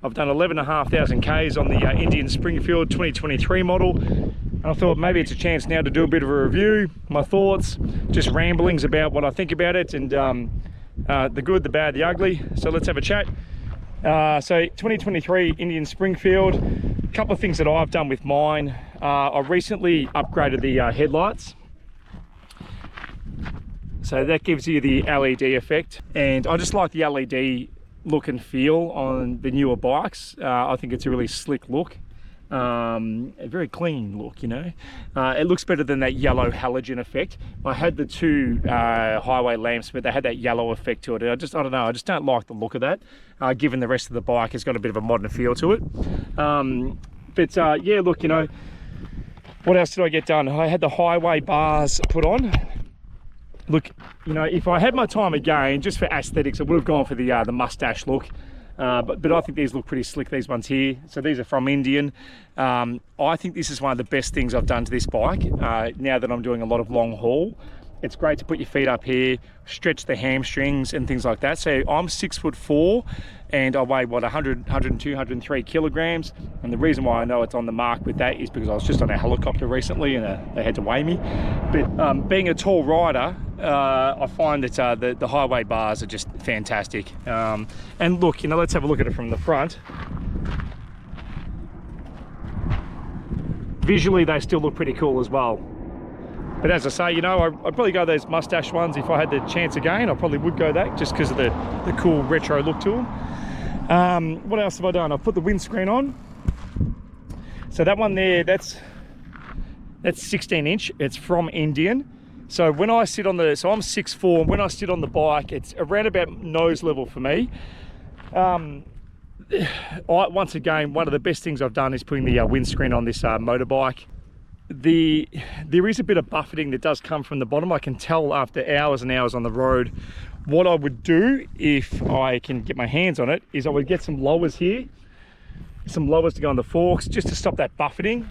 I've done 11,500 Ks on the Indian Springfield 2023 model. And I thought maybe it's a chance now to do a bit of a review, my thoughts, just ramblings about what I think about it, and the good, the bad, the ugly. So let's have a chat. So 2023 Indian Springfield, a couple of things that I've done with mine. I recently upgraded the headlights. So that gives you the LED effect. And I just like the LED look and feel on the newer bikes. I think it's a really slick look. A very clean look, you know. It looks better than that yellow halogen effect. I had the two highway lamps, but they had that yellow effect to it. I don't know, I just don't like the look of that, given the rest of the bike has got a bit of a modern feel to it. Yeah, look, you know, what else did I get done? I had the highway bars put on. Look, you know, if I had my time again, just for aesthetics, I would have gone for the mustache look. But I think these look pretty slick, these ones here. So these are from Indian. I think this is one of the best things I've done to this bike, now that I'm doing a lot of long haul. It's great to put your feet up here, stretch the hamstrings and things like that. So I'm 6'4" and I weigh, what, 100, 102, 103 kilograms. And the reason why I know it's on the mark with that is because I was just on a helicopter recently and they had to weigh me. But being a tall rider, I find that the highway bars are just fantastic. And look, you know, let's have a look at it from the front. Visually, they still look pretty cool as well. But as I say, you know, I'd probably go those mustache ones if I had the chance again. I probably would go that just because of the cool retro look to them. What else have I done? I've put the windscreen on. So that one there, that's 16 inch. It's from Indian. So when I sit on so I'm 6'4", and when I sit on the bike, it's around about nose level for me. Once again, one of the best things I've done is putting the windscreen on this motorbike. There is a bit of buffeting that does come from the bottom. I can tell after hours and hours on the road. What I would do if I can get my hands on it is I would get some lowers here, some lowers to go on the forks just to stop that buffeting.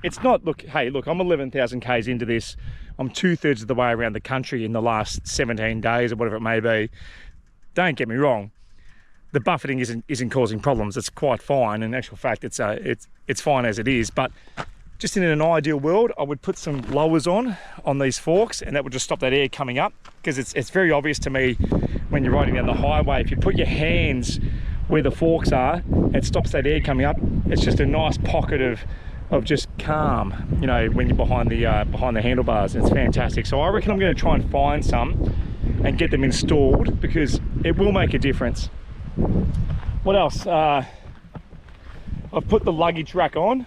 It's not, look, hey, look, I'm 11,000 Ks into this. I'm 2/3 of the way around the country in the last 17 days or whatever it may be. Don't get me wrong, the buffeting isn't causing problems. It's quite fine. In actual fact, it's fine as it is. But just in an ideal world, I would put some lowers on these forks, and that would just stop that air coming up, because it's very obvious to me when you're riding down the highway, if you put your hands where the forks are, it stops that air coming up. It's just a nice pocket of just calm, you know, when you're behind the handlebars. It's fantastic. So I reckon I'm going to try and find some and get them installed, because it will make a difference. What else? I've put the luggage rack on.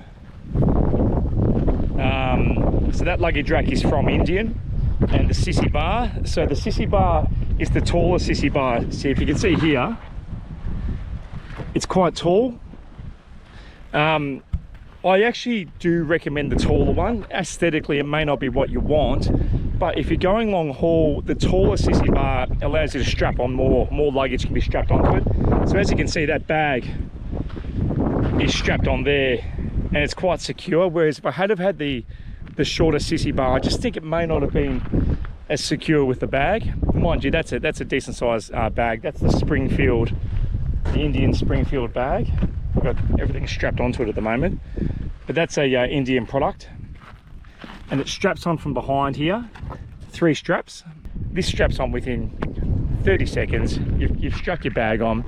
So that luggage rack is from Indian, and the sissy bar. So the sissy bar is the taller sissy bar. See, if you can see here, it's quite tall. I actually do recommend the taller one. Aesthetically, it may not be what you want, but if you're going long haul, the taller sissy bar allows you to strap on more luggage can be strapped onto it. So as you can see, that bag is strapped on there, and it's quite secure. Whereas if I had the shorter sissy bar, I just think it may not have been as secure with the bag. Mind you, that's a decent size bag. That's the Springfield, the Indian Springfield bag. I've got everything strapped onto it at the moment, but that's a Indian product, and it straps on from behind here. 3 straps. This straps on within 30 seconds. You've strapped your bag on.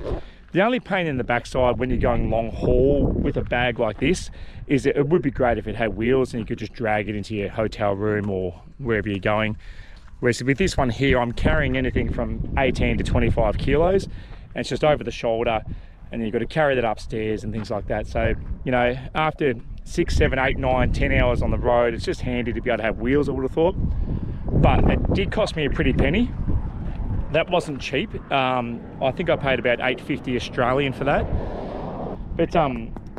The only pain in the backside when you're going long haul with a bag like this is that it would be great if it had wheels and you could just drag it into your hotel room or wherever you're going. Whereas with this one here, I'm carrying anything from 18 to 25 kilos, and it's just over the shoulder, and you've got to carry that upstairs and things like that. So, you know, after 6, 7, 8, 9, 10 hours on the road, it's just handy to be able to have wheels, I would have thought. But it did cost me a pretty penny. That wasn't cheap. I think I paid about $8.50 Australian for that. But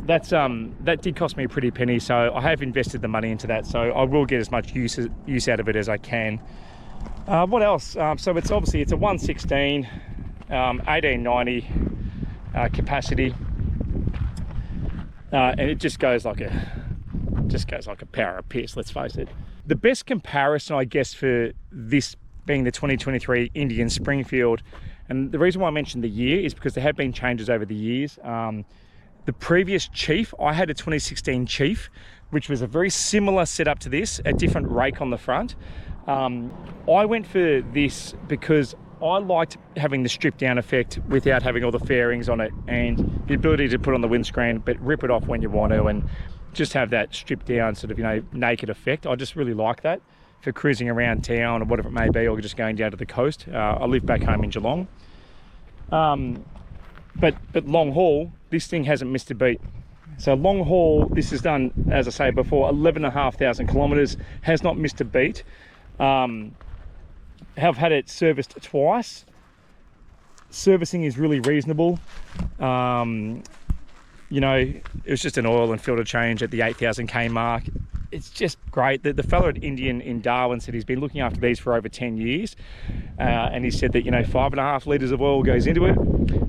that did cost me a pretty penny, so I have invested the money into that. So I will get as much use out of it as I can. What else? So it's obviously a 116, 1890 capacity, and it just goes like a power of piss. Let's face it. The best comparison, I guess, for this being the 2023 Indian Springfield And the reason why I mentioned the year is because there have been changes over the years. The previous Chief, I had a 2016 Chief, which was a very similar setup to this, a different rake on the front. I went for this because I liked having the strip down effect without having all the fairings on it, and the ability to put on the windscreen but rip it off when you want to, and just have that stripped down sort of, you know, naked effect. I just really like that for cruising around town or whatever it may be, or just going down to the coast. I live back home in Geelong. But long haul, this thing hasn't missed a beat. So long haul, this is done, as I say before, 11,500 kilometers, has not missed a beat. Have had it serviced twice. Servicing is really reasonable. You know, it was just an oil and filter change at the 8,000k mark. It's just great. The fellow at Indian in Darwin said he's been looking after these for over 10 years. And he said that, you know, 5.5 litres of oil goes into it.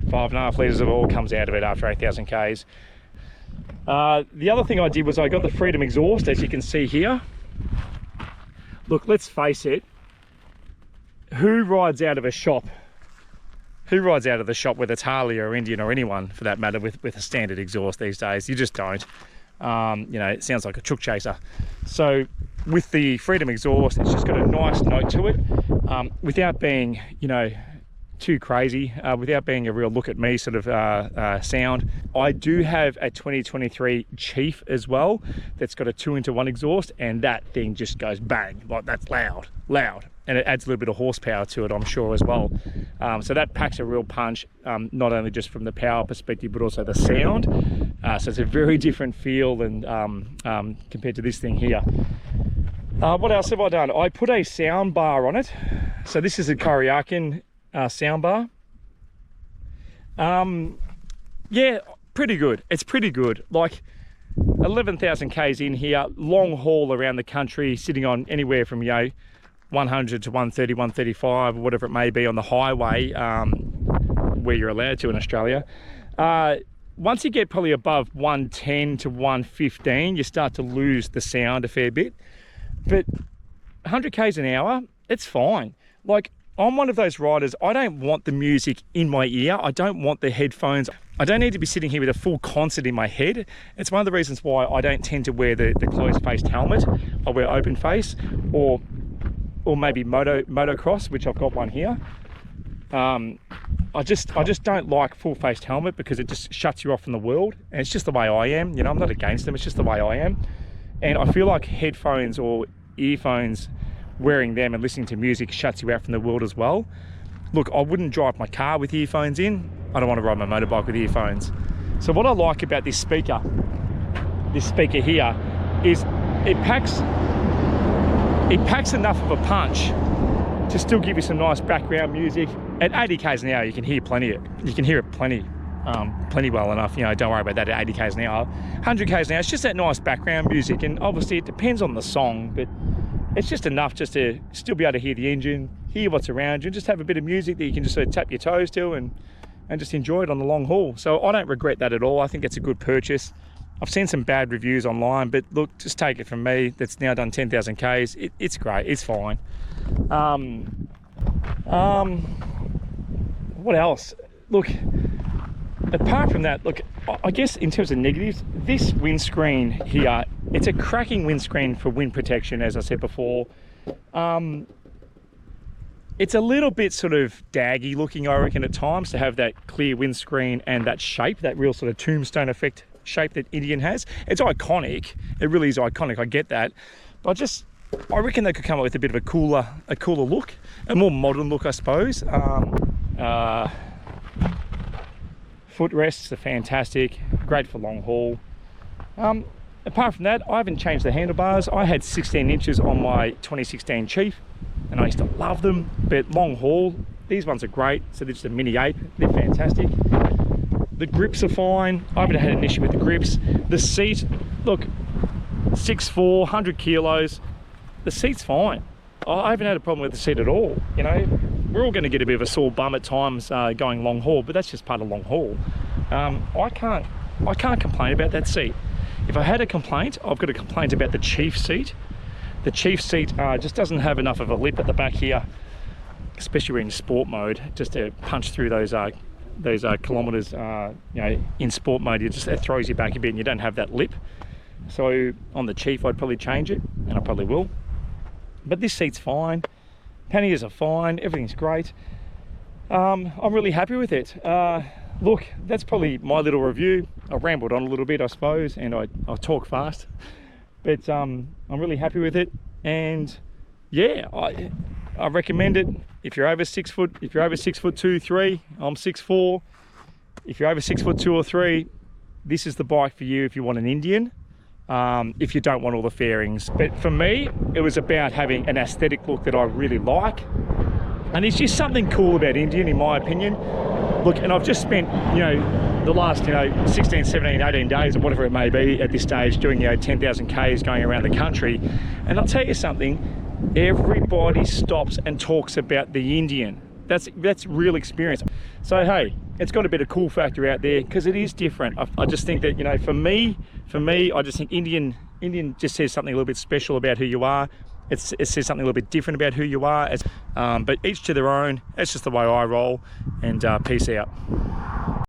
5.5 litres of oil comes out of it after 8,000k's. The other thing I did was I got the Freedom exhaust, as you can see here. Look, let's face it. Who rides out of a shop? Who rides out of the shop, whether it's Harley or Indian or anyone for that matter, with a standard exhaust these days? You just don't. You know, it sounds like a chook chaser. So with the Freedom exhaust, it's just got a nice note to it, without being, you know, too crazy, without being a real look at me sort of sound. I do have a 2023 Chief as well that's got a 2-into-1 exhaust, and that thing just goes bang, like that's loud, and it adds a little bit of horsepower to it, I'm sure, as well. So that packs a real punch, not only just from the power perspective but also the sound. So it's a very different feel and compared to this thing here. What else have I done? I put a sound bar on it. So this is a Koriakin sound bar. Yeah, pretty good. It's pretty good. Like 11,000 k's in here, long haul around the country, sitting on anywhere from, you know, 100 to 130, 135, or whatever it may be on the highway, where you're allowed to in Australia. Once you get probably above 110 to 115, you start to lose the sound a fair bit. But 100 k's an hour, it's fine. Like, I'm one of those riders, I don't want the music in my ear. I don't want the headphones. I don't need to be sitting here with a full concert in my head. It's one of the reasons why I don't tend to wear the closed-faced helmet. I wear open face, or maybe motocross, which I've got one here. I just don't like full-faced helmet because it just shuts you off from the world. And it's just the way I am. You know, I'm not against them. It's just the way I am. And I feel like headphones or earphones, wearing them and listening to music shuts you out from the world as well. Look, I wouldn't drive my car with earphones in. I don't want to ride my motorbike with earphones. So what I like about this speaker here, is it packs enough of a punch to still give you some nice background music. At 80 k's an hour, you can hear it plenty well enough. You know, don't worry about that at 80 k's an hour. 100 k's an hour, it's just that nice background music, and obviously it depends on the song, but it's just enough just to still be able to hear the engine, hear what's around you, and just have a bit of music that you can just sort of tap your toes to and just enjoy it on the long haul. So I don't regret that at all. I think it's a good purchase. I've seen some bad reviews online, but look, just take it from me that's now done 10,000 k's. It's great, it's fine. What else? Look, apart from that, look, I guess in terms of negatives, this windscreen here, it's a cracking windscreen for wind protection, as I said before. It's a little bit sort of daggy looking, I reckon, at times, to have that clear windscreen and that shape, that real sort of tombstone effect shape that Indian has. It's iconic. It really is iconic, I get that. But I reckon they could come up with a bit of a cooler look, a more modern look, I suppose. Footrests are fantastic, great for long haul. Apart from that, I haven't changed the handlebars. I had 16 inches on my 2016 Chief, and I used to love them, but long haul, these ones are great. So they're just a mini ape, they're fantastic. The grips are fine. I haven't had an issue with the grips. The seat, look, 6'4", 100 kilos. The seat's fine. I haven't had a problem with the seat at all. You know, we're all going to get a bit of a sore bum at times going long haul, but that's just part of long haul. I can't complain about that seat. If I had a complaint, I've got a complaint about the Chief seat. The Chief seat just doesn't have enough of a lip at the back here. especially when in sport mode, just to punch through those kilometers, in sport mode, it throws you back a bit and you don't have that lip. So on the Chief, I'd probably change it, and I probably will. But this seat's fine, panniers are fine, everything's great. I'm really happy with it. Look, that's probably my little review. I rambled on a little bit, I suppose, and I talk fast, but I'm really happy with it. And yeah, I recommend it. If you're over 6 foot, if you're over 6'2", 3, I'm 6'4". If you're over 6'2" or 3, this is the bike for you if you want an Indian. If you don't want all the fairings. But for me, it was about having an aesthetic look that I really like. And it's just something cool about Indian, in my opinion. Look, and I've just spent, the last, 16, 17, 18 days or whatever it may be at this stage doing, 10,000 Ks going around the country. And I'll tell you something, everybody stops and talks about the Indian. That's real experience. So, hey, it's got a bit of cool factor out there because it is different. I just think that, for me, I just think Indian just says something a little bit special about who you are. It says something a little bit different about who you are. But each to their own. That's just the way I roll. And peace out.